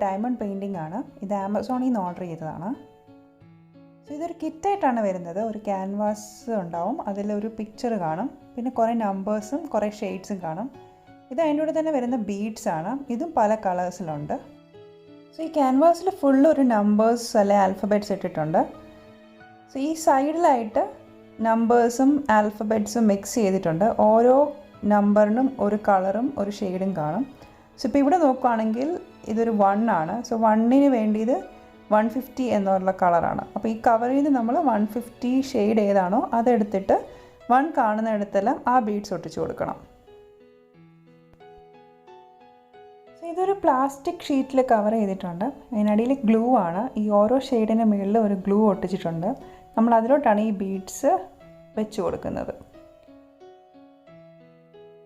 Diamond painting ആണ്. ഇത് ആമസോണിൽ നിന്ന് ഓർഡർ ചെയ്തതാണ്. സോ ഇതൊരു കിറ്റായിട്ടാണ് വരുന്നത്. ഒരു ക്യാൻവാസ് ഉണ്ടാവും, അതിലൊരു പിക്ചർ കാണും, പിന്നെ കുറേ നമ്പേഴ്സും കുറേ ഷെയ്ഡ്സും കാണും. ഇത് അതിൻ്റെ കൂടെ തന്നെ വരുന്ന ബീഡ്സ് ആണ്. ഇതും പല കളേഴ്സിലുണ്ട്. സോ ഈ ക്യാൻവാസിൽ ഫുള്ള് ഒരു നമ്പേഴ്സ് അല്ലെ ആൽഫബറ്റ്സ് ഇട്ടിട്ടുണ്ട്. സോ ഈ സൈഡിലായിട്ട് നമ്പേഴ്സും ആൽഫബറ്റ്സും മിക്സ് ചെയ്തിട്ടുണ്ട്. ഓരോ നമ്പറിനും ഒരു കളറും ഒരു ഷെയ്ഡും കാണും. സോ ഇപ്പോൾ ഇവിടെ നോക്കുകയാണെങ്കിൽ ഇതൊരു 1 ആണ്. സോ 1ന് വേണ്ടിയത് 150 എന്നുള്ള കളറാണ്. അപ്പോൾ ഈ കവറിൽ നിന്ന് നമ്മൾ 150 ഷെയ്ഡ് ഏതാണോ അതെടുത്തിട്ട് 1 കാണുന്നിടത്തെല്ലാം ആ ബീഡ്സ് ഒട്ടിച്ചു കൊടുക്കണം. സോ ഇതൊരു പ്ലാസ്റ്റിക് ഷീറ്റിൽ കവർ ചെയ്തിട്ടുണ്ട്. അതിനടിയിൽ ഗ്ലൂ ആണ്. ഈ ഓരോ ഷെയ്ഡിന് മുകളിൽ ഒരു ഗ്ലൂ ഒട്ടിച്ചിട്ടുണ്ട്. നമ്മൾ അതിലോട്ടാണ് ഈ ബീഡ്സ് വെച്ച് കൊടുക്കുന്നത്.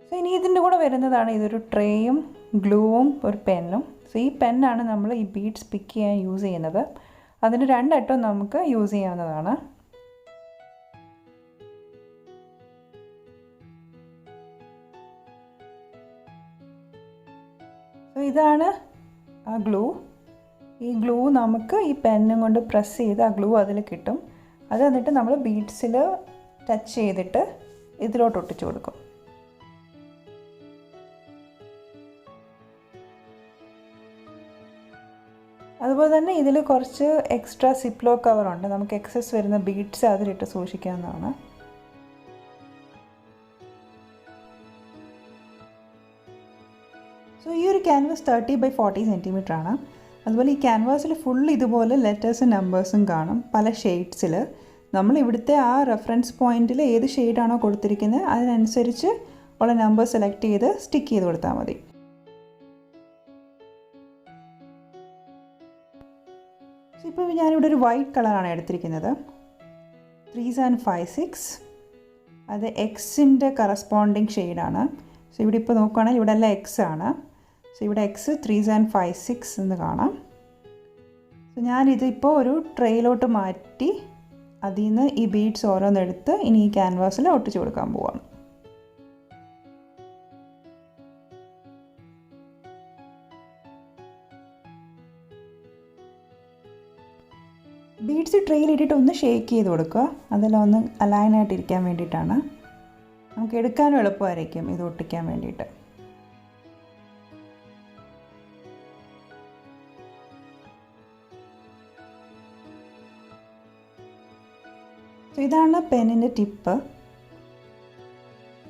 സോ ഇനി ഇതിൻ്റെ കൂടെ വരുന്നതാണ് ഇതൊരു ട്രേയും ഗ്ലൂവും ഒരു പെന്നും. സോ ഈ പെന്നാണ് നമ്മൾ ഈ ബീഡ്സ് പിക്ക് ചെയ്യാൻ യൂസ് ചെയ്യുന്നത്. അതിന് 2 അറ്റവും നമുക്ക് യൂസ് ചെയ്യാവുന്നതാണ്. സോ ഇതാണ് ആ ഗ്ലൂ. ഈ ഗ്ലൂ നമുക്ക് ഈ പെന്നും കൊണ്ട് പ്രസ് ചെയ്ത് ആ ഗ്ലൂ അതിൽ കിട്ടും. അത് എന്നിട്ട് നമ്മൾ ബീഡ്സിൽ ടച്ച് ചെയ്തിട്ട് ഇതിലോട്ട് ഒട്ടിച്ചു കൊടുക്കും. അതുപോലെ തന്നെ ഇതിൽ കുറച്ച് എക്സ്ട്രാ സിപ്ലോ കവറുണ്ട്. നമുക്ക് എക്സസ് വരുന്ന ബീഡ്സ് അതിലിട്ട് സൂക്ഷിക്കാവുന്നതാണ്. സോ ഈ ഒരു ക്യാൻവാസ് 30x40 സെൻറ്റിമീറ്റർ ആണ്. അതുപോലെ ഈ ക്യാൻവാസിൽ ഫുൾ ഇതുപോലെ ലെറ്റേഴ്സും നമ്പേഴ്സും കാണും പല ഷെയ്ഡ്സിൽ. നമ്മൾ ഇവിടുത്തെ ആ റെഫറൻസ് പോയിന്റിൽ ഏത് ഷെയ്ഡാണോ കൊടുത്തിരിക്കുന്നത് അതിനനുസരിച്ച് ഉള്ള നമ്പർ സെലക്ട് ചെയ്ത് സ്റ്റിക്ക് ചെയ്ത് കൊടുത്താൽ മതി. ഇപ്പോൾ ഞാനിവിടെ ഒരു വൈറ്റ് കളറാണ് എടുത്തിരിക്കുന്നത്. 3s and 5s. അത് എക്സിൻ്റെ കറസ്പോണ്ടിങ് ഷെയ്ഡാണ്. സോ ഇവിടെ ഇപ്പോൾ നോക്കുകയാണെങ്കിൽ ഇവിടെ എല്ലാം എക്സ് ആണ്. സോ ഇവിടെ എക്സ് 3s and 5s എന്ന് കാണാം. സോ ഞാനിതിപ്പോൾ ഒരു ട്രേയിലോട്ട് മാറ്റി അതിൽ നിന്ന് ഈ ബീഡ്സ് ഓരോന്നെടുത്ത് ഇനി ഈ ക്യാൻവാസിൽ ഒട്ടിച്ചു കൊടുക്കാൻ പോവാണ്. ബീഡ്സ് ട്രെയിലിട്ടിട്ട് ഒന്ന് ഷേക്ക് ചെയ്ത് കൊടുക്കുക. അതെല്ലാം ഒന്ന് അലൈനായിട്ടിരിക്കാൻ വേണ്ടിയിട്ടാണ്. നമുക്ക് എടുക്കാനും എളുപ്പമായിരിക്കും ഇത് ഒട്ടിക്കാൻ വേണ്ടിയിട്ട്. സോ ഇതാണ് പെന്നിൻ്റെ ടിപ്പ്.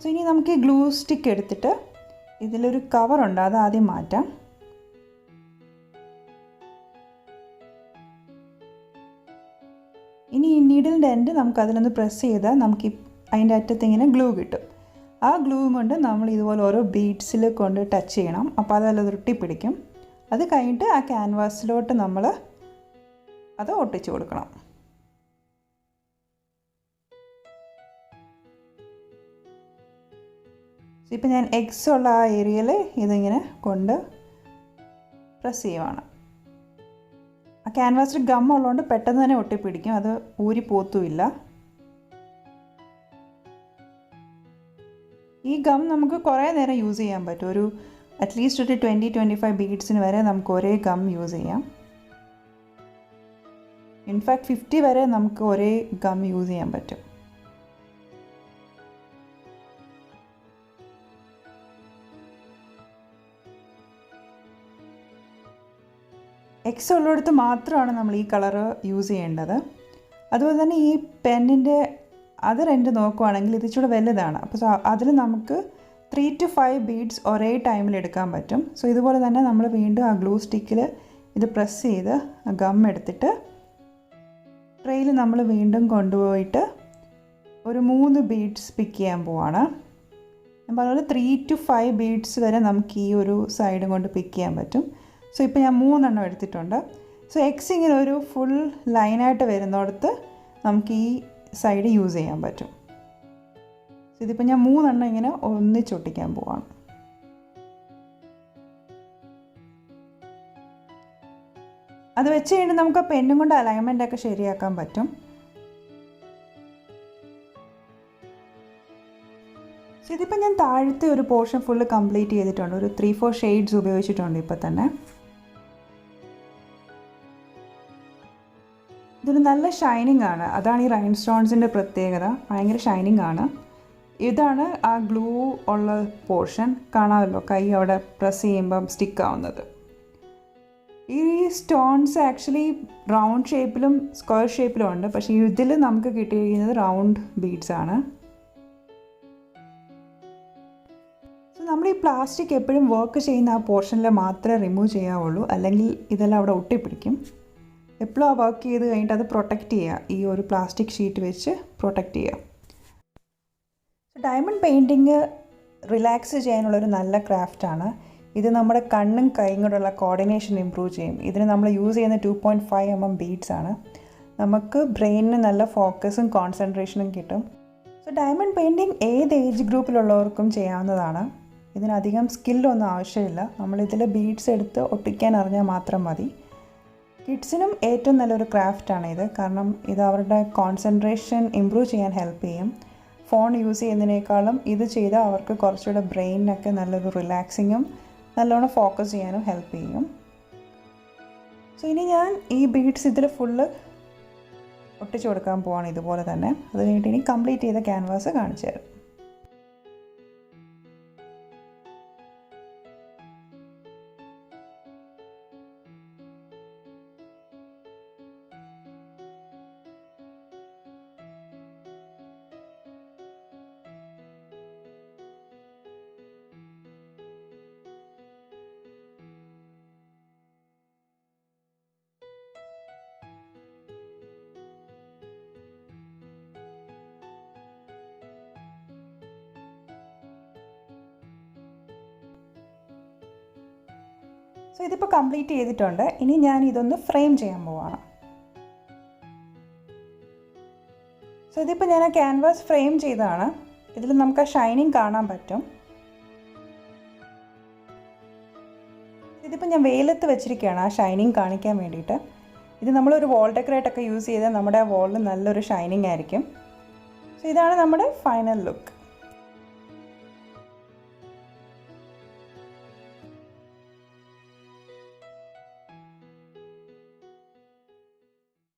സോ ഇനി നമുക്ക് ഗ്ലൂ സ്റ്റിക്ക് എടുത്തിട്ട് ഇതിലൊരു കവറുണ്ട്, അത് ആദ്യം മാറ്റാം. ഇനി ഈ നീഡിലിൻ്റെ എൻഡ് നമുക്ക് അതിലൊന്ന് പ്രസ് ചെയ്താൽ നമുക്ക് അതിൻ്റെ അറ്റത്ത് ഇങ്ങനെ ഗ്ലൂ കിട്ടും. ആ ഗ്ലൂ കൊണ്ട് നമ്മൾ ഇതുപോലെ ഓരോ ബീഡ്സിൽ കൊണ്ട് ടച്ച് ചെയ്യണം. അപ്പോൾ അതെല്ലാം ഒട്ടിപ്പിടിക്കും. അത് കഴിഞ്ഞിട്ട് ആ ക്യാൻവാസിലോട്ട് നമ്മൾ അത് ഒട്ടിച്ചു കൊടുക്കണം. ഇപ്പം ഞാൻ എക്സ് ഉള്ള ആ ഏരിയയിൽ ഇതിങ്ങനെ കൊണ്ട് പ്രസ് ചെയ്യുവാണ്. ആ ക്യാൻവാസിൽ ഗം ഉള്ളതുകൊണ്ട് പെട്ടെന്ന് തന്നെ ഒട്ടിപ്പിടിക്കും, അത് ഊരി പോത്തുമില്ല. ഈ ഗം നമുക്ക് കുറേ നേരം യൂസ് ചെയ്യാൻ പറ്റും. ഒരു അറ്റ്ലീസ്റ്റ് ഒരു 20-25 ബീഡ്സിന് വരെ നമുക്ക് ഒരേ ഗം യൂസ് ചെയ്യാം. ഇൻഫാക്ട് 50 വരെ നമുക്ക് ഒരേ ഗം യൂസ് ചെയ്യാൻ പറ്റും. എക്സ് ഉള്ളിടത്ത് മാത്രമാണ് നമ്മൾ ഈ കളറ് യൂസ് ചെയ്യേണ്ടത്. അതുപോലെ തന്നെ ഈ പെന്നിൻ്റെ അതർ എൻഡ് നോക്കുവാണെങ്കിൽ ഇത് ഇച്ചിരി വലുതാണ്. അപ്പോൾ അതിൽ നമുക്ക് 3 to 5 ബീഡ്സ് ഒരേ ടൈമിൽ എടുക്കാൻ പറ്റും. സോ ഇതുപോലെ തന്നെ നമ്മൾ വീണ്ടും ആ ഗ്ലൂ സ്റ്റിക്കിൽ ഇത് പ്രസ് ചെയ്ത് ആ ഗം എടുത്തിട്ട് ട്രെയിൽ നമ്മൾ വീണ്ടും കൊണ്ടുപോയിട്ട് ഒരു 3 ബീഡ്സ് പിക്ക് ചെയ്യാൻ പോവാണ്. ഞാൻ പറഞ്ഞ 3 to 5 ബീഡ്സ് വരെ നമുക്ക് ഈ ഒരു സൈഡും കൊണ്ട് പിക്ക് ചെയ്യാൻ പറ്റും. സോ ഇപ്പോൾ ഞാൻ 3 എണ്ണം എടുത്തിട്ടുണ്ട്. സോ എക്സ് ഇങ്ങനെ ഒരു ഫുൾ ലൈനായിട്ട് വരുന്നിടത്ത് നമുക്ക് ഈ സൈഡ് യൂസ് ചെയ്യാൻ പറ്റും. സോ ഇതിപ്പോൾ ഞാൻ 3 എണ്ണം ഇങ്ങനെ ഒന്നിച്ചൊട്ടിക്കാൻ പോവാണ്. അത് വെച്ച് കഴിഞ്ഞാൽ നമുക്ക് ആ പെന്നും കൊണ്ട് അലൈൻമെൻ്റൊക്കെ ശരിയാക്കാൻ പറ്റും. സോ ഇതിപ്പോൾ ഞാൻ താഴത്തെ ഒരു പോർഷൻ ഫുള്ള് കംപ്ലീറ്റ് ചെയ്തിട്ടുണ്ട്. ഒരു 3-4 ഷെയ്ഡ്സ് ഉപയോഗിച്ചിട്ടുണ്ട് ഇപ്പോൾ തന്നെ. ഇതൊരു നല്ല ഷൈനിങ് ആണ്. അതാണ് ഈ റൈൻ സ്റ്റോൺസിൻ്റെ പ്രത്യേകത. ഭയങ്കര ഷൈനിങ് ആണ്. ഇതാണ് ആ ഗ്ലൂ ഉള്ള പോർഷൻ. കാണാമല്ലോ, കൈ അവിടെ പ്രസ് ചെയ്യുമ്പം സ്റ്റിക്ക് ആവുന്നത്. ഈ സ്റ്റോൺസ് ആക്ച്വലി റൗണ്ട് ഷേപ്പിലും സ്ക്വയർ ഷേപ്പിലും ഉണ്ട്. പക്ഷേ ഇതിൽ നമുക്ക് കിട്ടിയിരിക്കുന്നത് റൗണ്ട് ബീഡ്സ് ആണ്. സോ നമ്മൾ ഈ പ്ലാസ്റ്റിക് എപ്പോഴും വർക്ക് ചെയ്യുന്ന ആ പോർഷനിൽ മാത്രമേ റിമൂവ് ചെയ്യാവുള്ളൂ, അല്ലെങ്കിൽ ഇതെല്ലാം അവിടെ ഒട്ടിപ്പിടിക്കും. എപ്പോഴും ആ വർക്ക് ചെയ്ത് കഴിഞ്ഞിട്ട് അത് പ്രൊട്ടക്റ്റ് ചെയ്യുക, ഈ ഒരു പ്ലാസ്റ്റിക് ഷീറ്റ് വെച്ച് പ്രൊട്ടക്റ്റ് ചെയ്യുക. ഡയമണ്ട് പെയിൻറ്റിങ് റിലാക്സ് ചെയ്യാനുള്ളൊരു നല്ല ക്രാഫ്റ്റാണ്. ഇത് നമ്മുടെ കണ്ണും കൈയും കൂടെയുള്ള കോർഡിനേഷൻ ഇമ്പ്രൂവ് ചെയ്യും. ഇതിന് നമ്മൾ യൂസ് ചെയ്യുന്ന 2.5 mm ബീഡ്സ് ആണ്. നമുക്ക് ബ്രെയിനിന് നല്ല ഫോക്കസും കോൺസെൻട്രേഷനും കിട്ടും. സോ ഡയമണ്ട് പെയിൻറ്റിങ് ഏത് ഏജ് ഗ്രൂപ്പിലുള്ളവർക്കും ചെയ്യാവുന്നതാണ്. ഇതിനധികം സ്കില്ലൊന്നും ആവശ്യമില്ല. നമ്മളിതിൽ ബീഡ്സ് എടുത്ത് ഒട്ടിക്കാൻ അറിഞ്ഞാൽ മാത്രം മതി. കിഡ്സിനും ഏറ്റവും നല്ലൊരു ക്രാഫ്റ്റാണ് ഇത്. കാരണം ഇത് അവരുടെ കോൺസെൻട്രേഷൻ ഇമ്പ്രൂവ് ചെയ്യാൻ ഹെൽപ്പ് ചെയ്യും. ഫോൺ യൂസ് ചെയ്യുന്നതിനേക്കാളും ഇത് ചെയ്താൽ അവർക്ക് കുറച്ചുകൂടെ ബ്രെയിനൊക്കെ നല്ലൊരു റിലാക്സിങ്ങും നല്ലോണം ഫോക്കസ് ചെയ്യാനും ഹെൽപ്പ് ചെയ്യും. സോ ഇനി ഞാൻ ഈ ബീഡ്സ് ഇതിൽ ഫുള്ള് ഒട്ടിച്ചു കൊടുക്കാൻ പോവാണ് ഇതുപോലെ തന്നെ. അത് കഴിഞ്ഞിട്ട് ഇനി കംപ്ലീറ്റ് ചെയ്ത ക്യാൻവാസ് കാണിച്ചു തരാം. സോ ഇതിപ്പോൾ കംപ്ലീറ്റ് ചെയ്തിട്ടുണ്ട്. ഇനി ഞാൻ ഇതൊന്ന് ഫ്രെയിം ചെയ്യാൻ പോവാണ്. സോ ഇതിപ്പോൾ ഞാൻ ആ ക്യാൻവാസ് ഫ്രെയിം ചെയ്തതാണ്. ഇതിൽ നമുക്ക് ആ ഷൈനിങ് കാണാൻ പറ്റും. ഇതിപ്പോൾ ഞാൻ വെയിലത്ത് വെച്ചിരിക്കുകയാണ് ആ ഷൈനിങ് കാണിക്കാൻ വേണ്ടിയിട്ട്. ഇത് നമ്മളൊരു വാൾ ഡെക്കറേറ്റൊക്കെ യൂസ് ചെയ്താൽ നമ്മുടെ ആ വാളിൽ നല്ലൊരു ഷൈനിങ് ആയിരിക്കും. സോ ഇതാണ് നമ്മുടെ ഫൈനൽ ലുക്ക്.